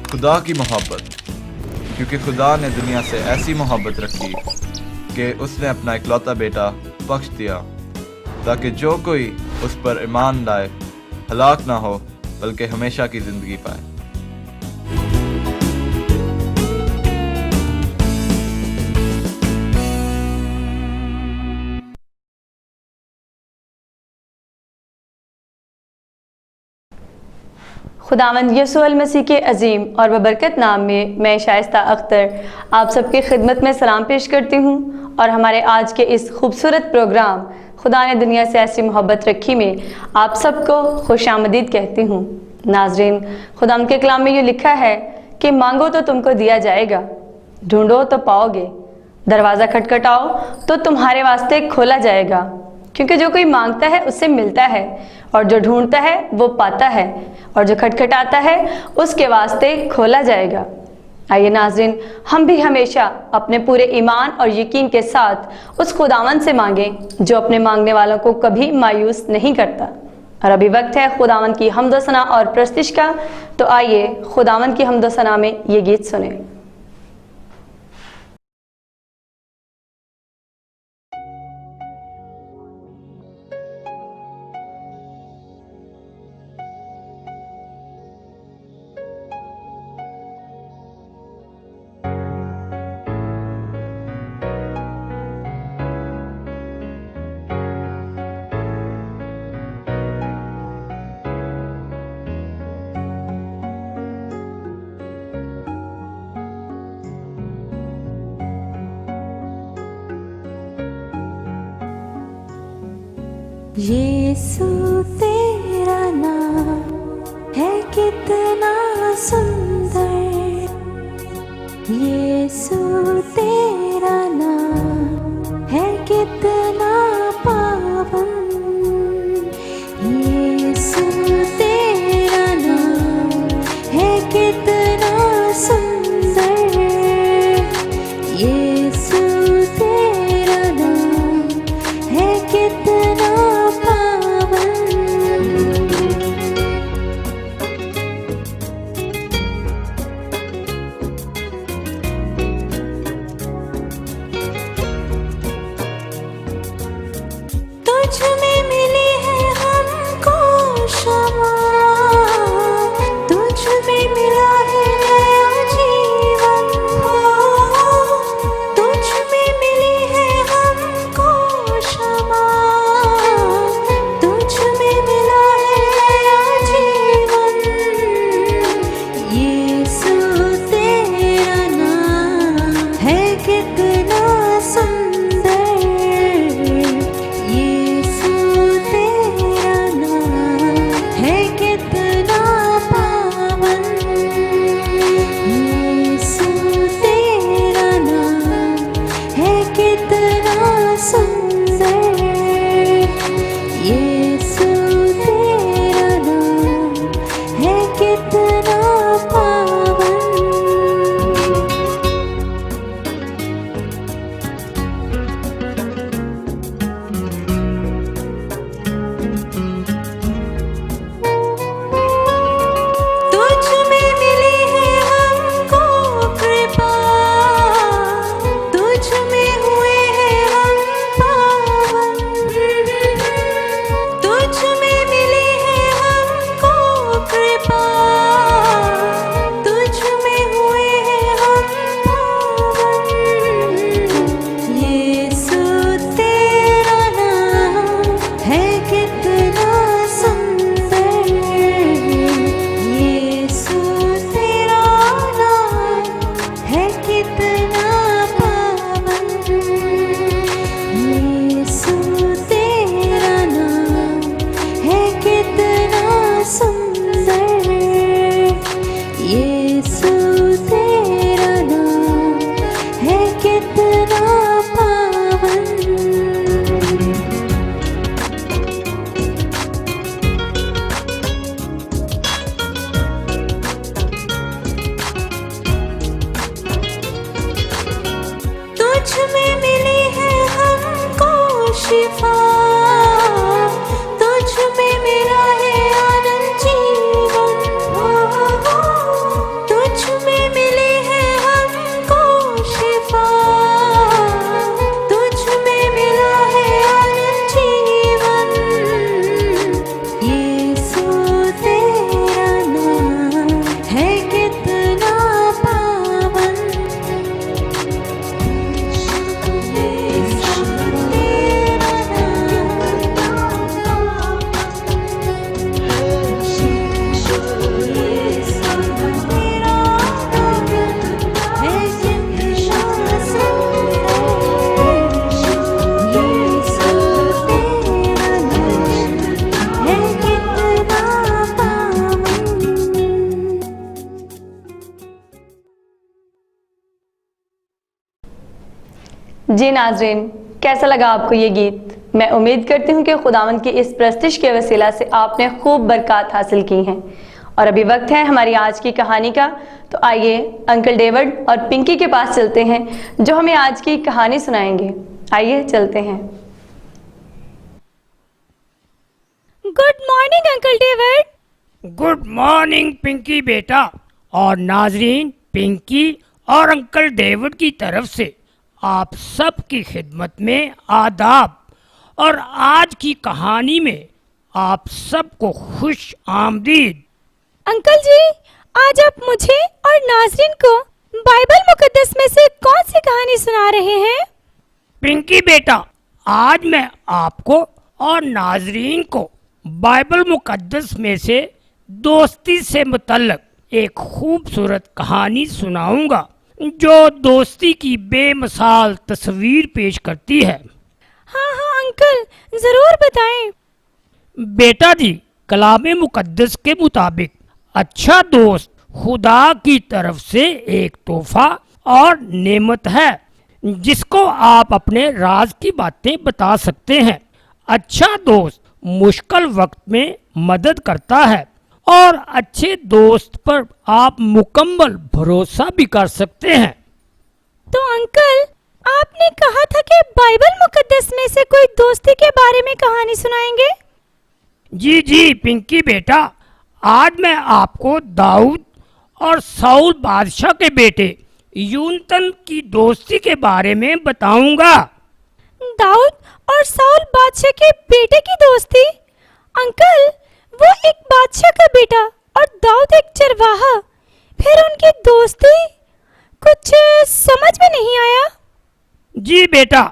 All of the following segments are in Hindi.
खुदा की मोहब्बत, क्योंकि खुदा ने दुनिया से ऐसी मोहब्बत रखी कि उसने अपना इकलौता बेटा बख्श दिया, ताकि जो कोई उस पर ईमान लाए हलाक ना हो बल्कि हमेशा की ज़िंदगी पाए। खुदावंद यीशु अल मसीह के अजीम और बबरकत नाम में मैं शाइस्ता अख्तर आप सबकी खिदमत में सलाम पेश करती हूँ और हमारे आज के इस खूबसूरत प्रोग्राम खुदा ने दुनिया से ऐसी मोहब्बत रखी में आप सबको खुशामदीद कहती हूँ। नाजरीन, खुदा के कलाम में ये लिखा है कि मांगो तो तुमको दिया जाएगा, ढूंढो तो पाओगे, दरवाज़ा खटखटाओ तो तुम्हारे वास्ते खोला जाएगा, क्योंकि जो कोई मांगता है उससे मिलता है और जो ढूंढता है वो पाता है और जो खटखटाता है उसके वास्ते खोला जाएगा। आइए नाज़रीन, हम भी हमेशा अपने पूरे ईमान और यकीन के साथ उस खुदावंद से मांगें जो अपने मांगने वालों को कभी मायूस नहीं करता। और अभी वक्त है खुदावंद की हम्द व सना और प्रस्तिश का, तो आइए खुदावंद की हम्द व सना में ये गीत सुने। यीशु तेरा नाम है कितना सुंदर, यीशु तेरा नाम है कितना पावन, यीशु तेरा नाम है कितना सुंदर, यीशु तेरा नाम है कितना तुझ जी नाजरीन, कैसा लगा आपको ये गीत? मैं उम्मीद करती हूँ कि खुदावंद की इस प्रस्तिश के वसीला से आपने खूब बरकत हासिल की हैं। और अभी वक्त है हमारी आज की कहानी का, तो आइए अंकल डेविड और पिंकी के पास चलते हैं जो हमें आज की कहानी सुनाएंगे। आइए चलते हैं। Good morning uncle David. Good morning Pinky बेटा, और नाजरीन, पिंकी और अंकल डेविड की तरफ से आप सब की खिदमत में आदाब। और आज की कहानी में आप सबको खुश आमदीद। अंकल जी, आज आप मुझे और नाजरीन को बाइबल मुकद्दस में से कौन सी कहानी सुना रहे हैं? पिंकी बेटा, आज मैं आपको और नाजरीन को बाइबल मुकद्दस में से दोस्ती से मुतल्लक एक खूबसूरत कहानी सुनाऊंगा जो दोस्ती की बेमिसाल तस्वीर पेश करती है। हाँ हाँ अंकल, जरूर बताएं। बेटा जी, कलाम मुकद्दस के मुताबिक अच्छा दोस्त खुदा की तरफ से एक तोहफा और नेमत है जिसको आप अपने राज की बातें बता सकते हैं। अच्छा दोस्त मुश्किल वक्त में मदद करता है और अच्छे दोस्त पर आप मुकम्मल भरोसा भी कर सकते हैं। तो अंकल, आपने कहा था कि बाइबल मुकद्दस में से कोई दोस्ती के बारे में कहानी सुनाएंगे। जी जी पिंकी बेटा, आज मैं आपको दाऊद और साउल बादशाह के बेटे यूनतन की दोस्ती के बारे में बताऊंगा। दाऊद और साउल बादशाह के बेटे की दोस्ती? अंकल, वो एक बादशाह का बेटा और दाऊद एक चरवाहा, फिर उनकी दोस्ती? कुछ समझ में नहीं आया। जी बेटा,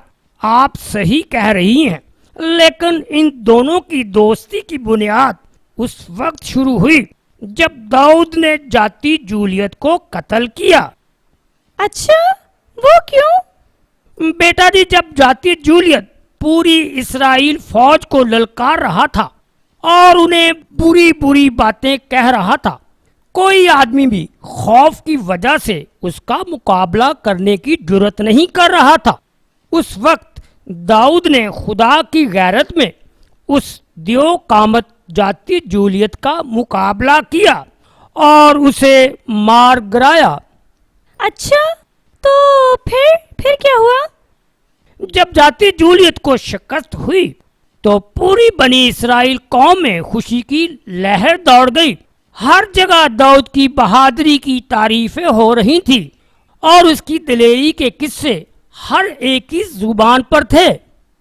आप सही कह रही हैं, लेकिन इन दोनों की दोस्ती की बुनियाद उस वक्त शुरू हुई जब दाऊद ने जाती जूलियत को कत्ल किया। अच्छा, वो क्यों? बेटा जी, जब जाती जूलियत पूरी इस्राएल फौज को ललकार रहा था और उन्हें बुरी बुरी बातें कह रहा था, कोई आदमी भी खौफ की वजह से उसका मुकाबला करने की जुर्रत नहीं कर रहा था। उस वक्त दाऊद ने खुदा की गैरत में उस दियो कामत जाती जूलियत का मुकाबला किया और उसे मार गिराया। अच्छा, तो फिर क्या हुआ? जब जाती जूलियत को शिकस्त हुई तो पूरी बनी इस्राएल कौम में खुशी की लहर दौड़ गई। हर जगह दाऊद की बहादुरी की तारीफें हो रही थी और उसकी दिलेरी के किस्से हर एक की जुबान पर थे।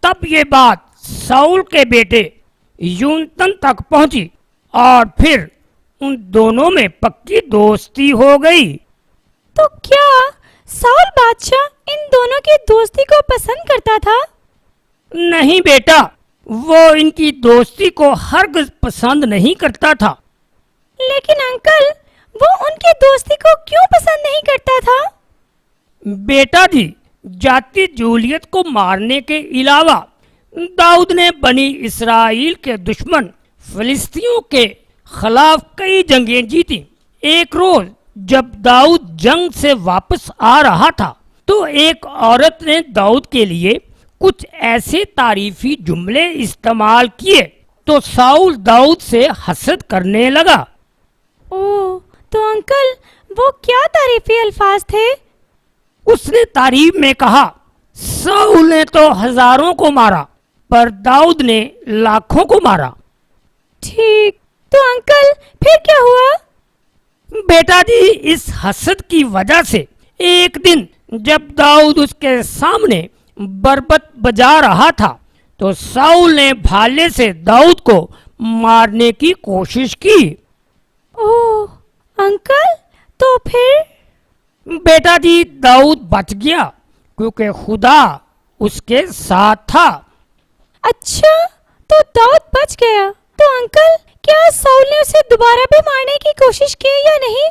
तब ये बात साउल के बेटे यूनतन तक पहुंची और फिर उन दोनों में पक्की दोस्ती हो गई। तो क्या साउल बादशाह इन दोनों की दोस्ती को पसंद करता था? नहीं बेटा, वो इनकी दोस्ती को हरगिज़ पसंद नहीं करता था। लेकिन अंकल, वो उनकी दोस्ती को क्यों पसंद नहीं करता था? बेटा जी, जाती जूलियत को मारने के अलावा दाऊद ने बनी इस्राएल के दुश्मन फिलिस्तीनियों के खिलाफ कई जंगें जीती। एक रोज जब दाऊद जंग से वापस आ रहा था तो एक औरत ने दाऊद के लिए कुछ ऐसे तारीफी जुमले इस्तेमाल किए तो साउल दाऊद से हसद करने लगा। ओह, तो अंकल, वो क्या तारीफी अल्फाज थे? उसने तारीफ में कहा, साउल ने तो हजारों को मारा पर दाऊद ने लाखों को मारा। ठीक, तो अंकल फिर क्या हुआ? बेटा जी, इस हसद की वजह से एक दिन जब दाऊद उसके सामने बरबत बजा रहा था तो साउल ने भाले से दाऊद को मारने की कोशिश की। ओह अंकल, तो फिर? बेटा जी, दाऊद बच गया क्योंकि खुदा उसके साथ था। अच्छा, तो दाऊद बच गया। तो अंकल, क्या साउल ने उसे दोबारा भी मारने की कोशिश की या नहीं?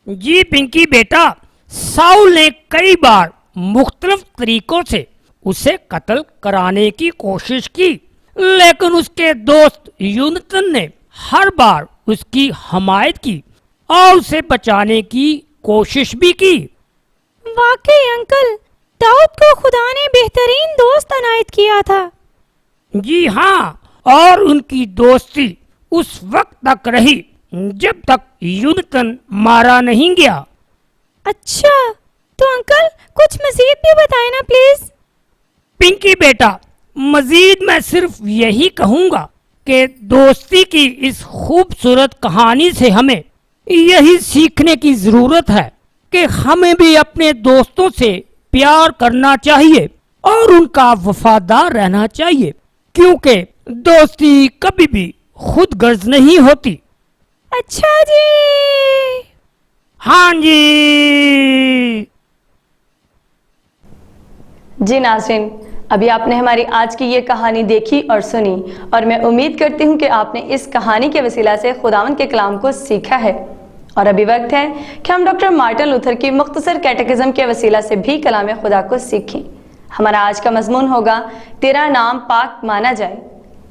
जी पिंकी बेटा, साउल ने कई बार मुख्तलिफ तरीकों से उसे कत्ल कराने की कोशिश की, लेकिन उसके दोस्त यूनतन ने हर बार उसकी हमायत की और उसे बचाने की कोशिश भी की। वाकई अंकल, दाऊद को खुदा ने बेहतरीन दोस्त अनायत किया था। जी हाँ, और उनकी दोस्ती उस वक्त तक रही जब तक यूनतन मारा नहीं गया। अच्छा, तो अंकल कुछ मजीद भी बताएं ना प्लीज। पिंकी बेटा, मजीद मैं सिर्फ यही कहूँगा कि दोस्ती की इस खूबसूरत कहानी से हमें यही सीखने की जरूरत है कि हमें भी अपने दोस्तों से प्यार करना चाहिए और उनका वफादार रहना चाहिए, क्योंकि दोस्ती कभी भी खुद गर्ज नहीं होती। अच्छा जी। हाँ जी। जी नाज़रीन, अभी आपने हमारी आज की ये कहानी देखी और सुनी, और मैं उम्मीद करती हूँ कि आपने इस कहानी के वसीला से खुदावंद के कलाम को सीखा है। और अभी वक्त है कि हम डॉक्टर मार्टिन लूथर की मुख्तसर कैटेकिज्म के वसीला से भी कलाम खुदा को सीखें। हमारा आज का मजमून होगा तेरा नाम पाक माना जाए।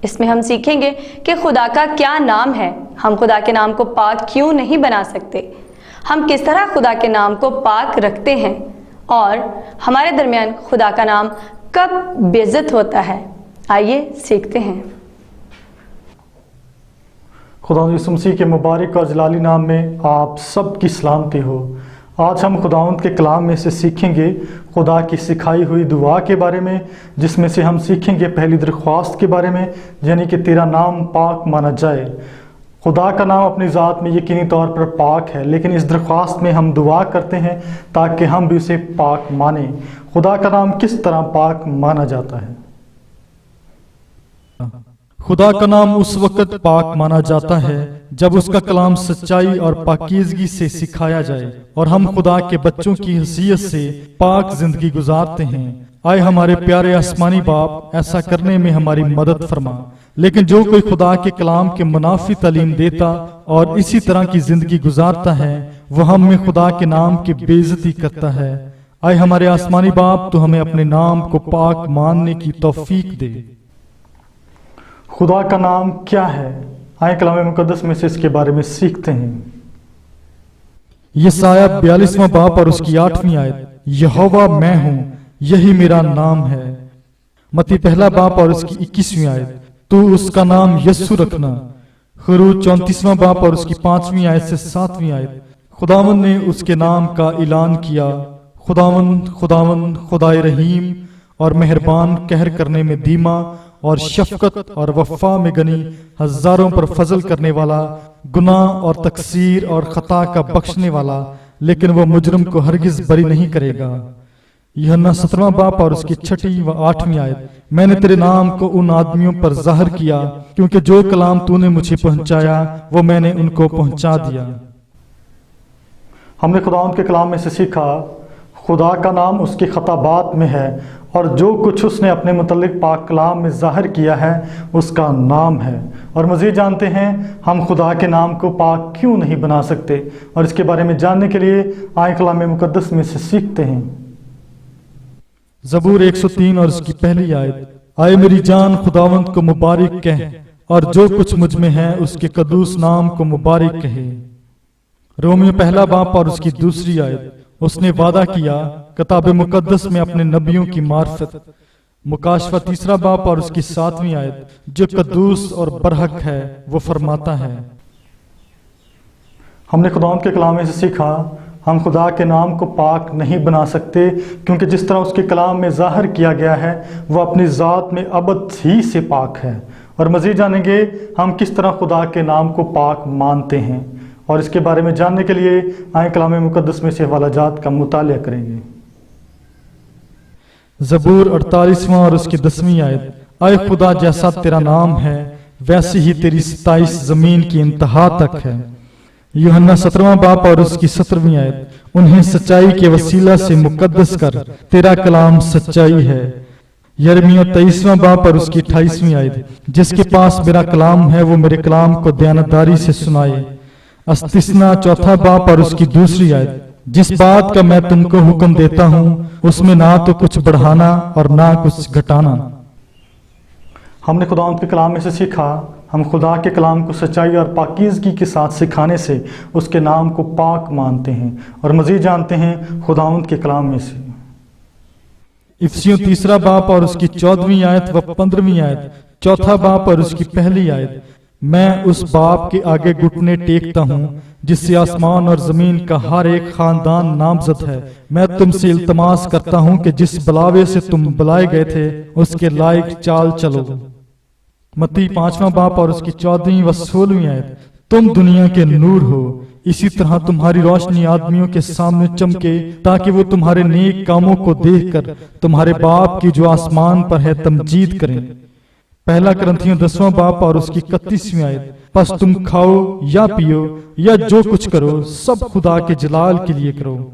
इसमें हम सीखेंगे कि खुदा का क्या नाम है, हम खुदा के नाम को पाक क्यों नहीं बना सकते, हम किस तरह खुदा के नाम को पाक रखते हैं, और हमारे दरमियान खुदा का नाम कब बेइज्जत होता है। आइए सीखते हैं। खुदा यीशु मसीह के मुबारक और जलाली नाम में आप सब की सलामती हो। आज हम खुदावंद के कलाम में से सीखेंगे खुदा की सिखाई हुई दुआ के बारे में, जिसमें से हम सीखेंगे पहली दरख्वास्त के बारे में, यानी कि तेरा नाम पाक माना जाए। खुदा का नाम अपनी ज़ात में यकीनी तौर पर पाक है, लेकिन इस दरख्वास्त में हम दुआ करते हैं ताकि हम भी उसे पाक माने। खुदा का नाम किस तरह पाक माना जाता है? खुदा का नाम उस वक्त पाक माना जाता है जब उसका कलाम सच्चाई और पाकीज़गी से सिखाया जाए और हम खुदा के बच्चों की हैसियत से पाक जिंदगी गुजारते हैं। आए हमारे प्यारे आसमानी बाप, ऐसा करने में हमारी मदद फरमा। लेकिन जो कोई खुदा के कलाम के मुनाफी तालीम देता और इसी तरह की जिंदगी गुजारता है, वह हम में खुदा के नाम की बेइज्जती करता है। आए हमारे आसमानी बाप, तो हमें अपने नाम को पाक मानने की तौफीक दे। खुदा का नाम क्या है? आए कलाम मुकद्दस में से इसके बारे में सीखते हैं। यसाया 42वां बाप और उसकी 8वीं आयत, यहोवा मैं हूँ, यही मेरा नाम है। मत्ती 1 बाप और उसकी 21वीं आयत, तू उसका नाम यस्सु रखना। खरूज 34वां बाप और उसकी 5वीं आयत से 7वीं आयत, खुदावंद ने उसके नाम का ऐलान किया। खुदावंद खुदावंद खुदाए रहीम और मेहरबान, कहर करने में धीमा और शफकत और वफा में गनी, हजारों पर फजल करने वाला, गुनाह और तकसीर और खता का बख्शने वाला, लेकिन वह मुजरम को हरगिज बरी नहीं करेगा। यूहन्ना 17वां बाप और उसकी 6वीं व 8वीं आयत, मैंने तेरे नाम को उन आदमियों पर जाहिर किया, क्योंकि जो कलाम तूने मुझे पहुंचाया वो मैंने उनको पहुंचा दिया। हमने खुदावंद के कलाम में से सीखा खुदा का नाम उसके खताबात में है, और जो कुछ उसने अपने मुतल्लिक पाक कलाम में जाहिर किया है उसका नाम है। और मज़ीद जानते हैं हम खुदा के नाम को पाक क्यों नहीं बना सकते, और इसके बारे में जानने के लिए आए कलाम मुकद्दस में से सीखते हैं। ज़बूर 103 और उसकी पहली आयत, आए मेरी जान खुदावंद को मुबारक कह, और जो कुछ मुझ में है उसके कदूस नाम को मुबारक कहे। रोमियो 1 बाप और उसकी 2री आयत, उसने वादा किया किताब मुकद्दस में अपने नबियों की मार्फत। मुकाशफा 3 बाप और उसकी 7वीं आयत, जो कद्दूस और बरहक है वो फरमाता है। हमने खुदावंद के कलाम में से सीखा हम खुदा के नाम को पाक नहीं बना सकते, क्योंकि जिस तरह उसके कलाम में जाहिर किया गया है वह अपनी ज़ात में अबद ही से पाक है। और मज़ीद जानेंगे हम किस तरह खुदा के नाम को पाक मानते हैं, और इसके बारे में जानने के लिए आए कलाम मुकद्दस में से हवालाजात का मुतालिया करेंगे। ज़बूर 48वां और उसकी 10वीं आयत, आए खुदा जैसा तेरा नाम है वैसी ही तेरी सताइश जमीन की इंतहा तक है। यूहन्ना 17वां बाप और उसकी 17वीं आयत, उन्हें सच्चाई के वसीला से मुकद्दस कर, तेरा कलाम सच्चाई है। यिर्मयाह 23वां बाप और उसकी 28वीं आयत, जिसके पास मेरा कलाम है वो मेरे कलाम को दयानतदारी से सुनाए। अस्तिस्ना 4 बाप और उसकी 2री आयत, जिस बात का मैं तुमको हुक्म देता हूँ उसमें ना तो कुछ बढ़ाना और ना कुछ घटाना। हमने खुदावंद के कलाम में से सीखा हम खुदा के कलाम को सच्चाई और पाकीज़गी के साथ सिखाने से उसके नाम को पाक मानते हैं। और मज़ीद जानते हैं खुदावंद के कलाम में से इफिसियों 3 बाब और उसकी 14वीं आयत व 15वीं आयत, 4 बाब और उसकी पहली आयत। मैं उस बाप के आगे घुटने टेकता हूँ जिससे आसमान और जमीन का हर एक खानदान नामजद है। मैं तुमसे इल्तमास करता हूँ कि जिस बुलावे से तुम बुलाए गए थे उसके लायक चाल चलो। मत्ती 5वां बाप और उसकी 14वीं व 16वीं आयत। तुम दुनिया के नूर हो, इसी तरह तुम्हारी रोशनी आदमियों के सामने चमके ताकि वो तुम्हारे नेक कामों को देखकर तुम्हारे बाप की जो आसमान पर है तमजीद करें। पहला करंथियों 10वां बाप और उसकी 31वीं आयत। बस तुम खाओ या पियो या जो कुछ करो सब खुदा के जलाल के लिए करो।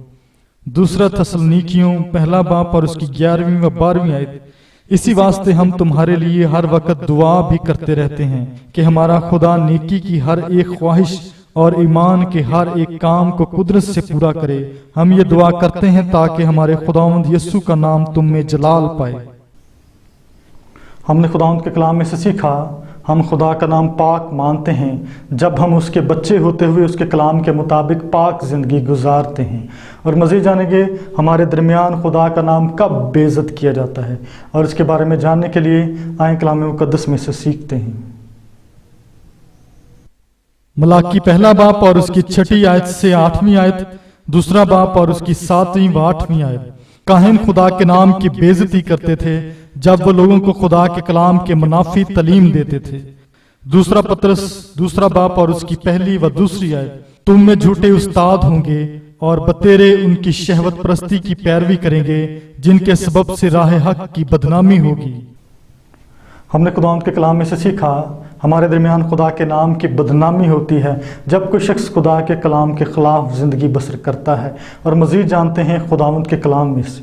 दूसरा थस्सलुनीकियों 1 बाप और उसकी 11वीं व 12वीं आयत। इसी वास्ते हम तुम्हारे लिए हर वक्त दुआ भी करते रहते हैं कि हमारा खुदा नेकी की हर एक ख्वाहिश और ईमान के हर एक काम को कुदरत से पूरा करे। हम ये दुआ करते हैं ताकि हमारे खुदावंद यीशु का नाम तुम में जलाल पाए। हमने खुदावंद के कलाम में से सीखा, हम खुदा का नाम पाक मानते हैं जब हम उसके बच्चे होते हुए उसके कलाम के मुताबिक पाक ज़िंदगी गुजारते हैं। और मज़ीद जानेंगे हमारे दरमियान खुदा का नाम कब बेइज्जत किया जाता है, और इसके बारे में जानने के लिए आए कलाम मुक़द्दस में से सीखते हैं। मलाकी 1 बाप और उसकी 6ठी आयत से 8वीं आयत, 2 बाप और उसकी 7वीं व 8वीं आयत। काहिन खुदा के नाम की बेइज्जती करते थे जब वो लोगों को खुदा के कलाम के मुनाफी तालीम देते थे। 2 पतरस 2 बाप और उसकी 1 व 2 आयत। तुम में झूठे उस्ताद होंगे और बतेरे उनकी शहवत परस्ती की पैरवी करेंगे जिनके सबब से राह हक की बदनामी होगी। हमने खुदावंद के कलाम में से सीखा, हमारे दरमियान खुदा के नाम की बदनामी होती है जब कोई शख्स खुदा के कलाम के खिलाफ ज़िंदगी बसर करता है। और मज़ीद जानते हैं खुदावंद के कलाम में से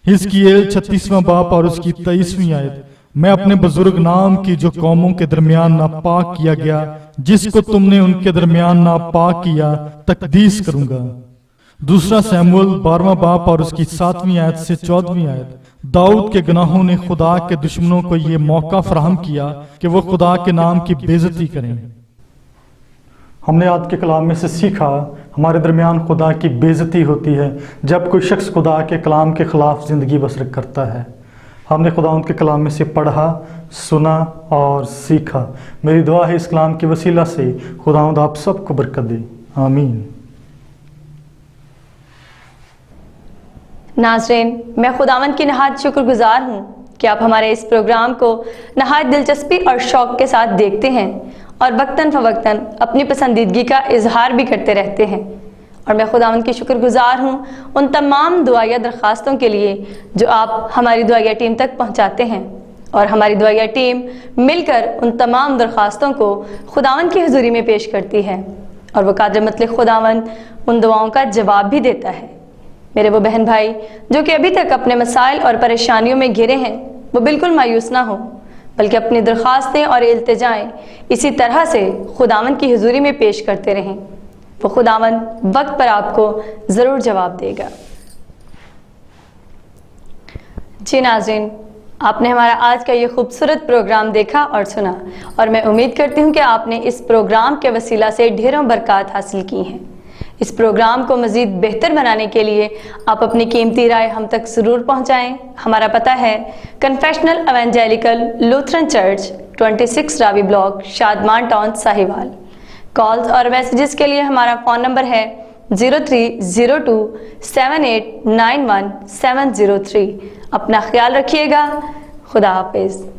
हिजकियेल 36वां बाप और उसकी 23वीं आयत। मैं अपने बुजुर्ग नाम की जो कौमों के दरमियान नापाक किया गया, जिसको तुमने उनके दरमियान नापाक किया, तकदीस करूंगा। 2 शमूएल 12वां बाप और उसकी 7वीं आयत से 14वीं आयत। दाऊद के गुनाहों ने खुदा के दुश्मनों को ये मौका फराहम किया कि वो खुदा के नाम की बेइज्जती करें। हमने आज के कलाम में से सीखा, हमारे दरमियान खुदा की बेइज्जती होती है जब कोई शख्स खुदा के कलाम के ख़िलाफ़ ज़िंदगी बसर करता है। हमने खुदा उनके कलाम में से पढ़ा, सुना और सीखा। मेरी दुआ है इस कलाम के वसीला से खुदावंद आप सबको बरकत दे। आमीन। नाज़रीन, मैं खुदावंद की नहायत शुक्रगुजार हूँ कि आप हमारे इस प्रोग्राम को नहायत दिलचस्पी और शौक़ के साथ देखते हैं और वक्तन फ़वक्तन अपनी पसंदीदगी का इजहार भी करते रहते हैं। और मैं खुदावंद की शुक्रगुजार हूँ उन तमाम दुआया दरख्वास्तों के लिए जो आप हमारी दुआया टीम तक पहुँचाते हैं। और हमारी दुआया टीम मिलकर उन तमाम दरख्वास्तों को खुदावंद की हुजूरी में पेश करती है और वह कादिर मतलब खुदावंद उन दुआओं का जवाब भी देता है। मेरे वो बहन भाई जो कि अभी तक अपने मसाइल और परेशानियों में घिरे हैं, वो बिल्कुल मायूस ना हो, बल्कि अपनी दरख्वास्तें और इल्तिजाएं इसी तरह से खुदावंद की हुजूरी में पेश करते रहें। वो खुदावंद वक्त पर आपको ज़रूर जवाब देगा। जी नाज़रीन, आपने हमारा आज का ये खूबसूरत प्रोग्राम देखा और सुना, और मैं उम्मीद करती हूँ कि आपने इस प्रोग्राम के वसीला से ढेरों बरकत हासिल की हैं। इस प्रोग्राम को मज़ीद बेहतर बनाने के लिए आप अपनी कीमती राय हम तक ज़रूर पहुँचाएँ। हमारा पता है confessional evangelical Lutheran church 26 Ravi block, Shadman town, Sahiwal. Calls और मैसेजेस के लिए हमारा फ़ोन नंबर है 03027891 703। अपना ख्याल रखिएगा। खुदा हाफिज़।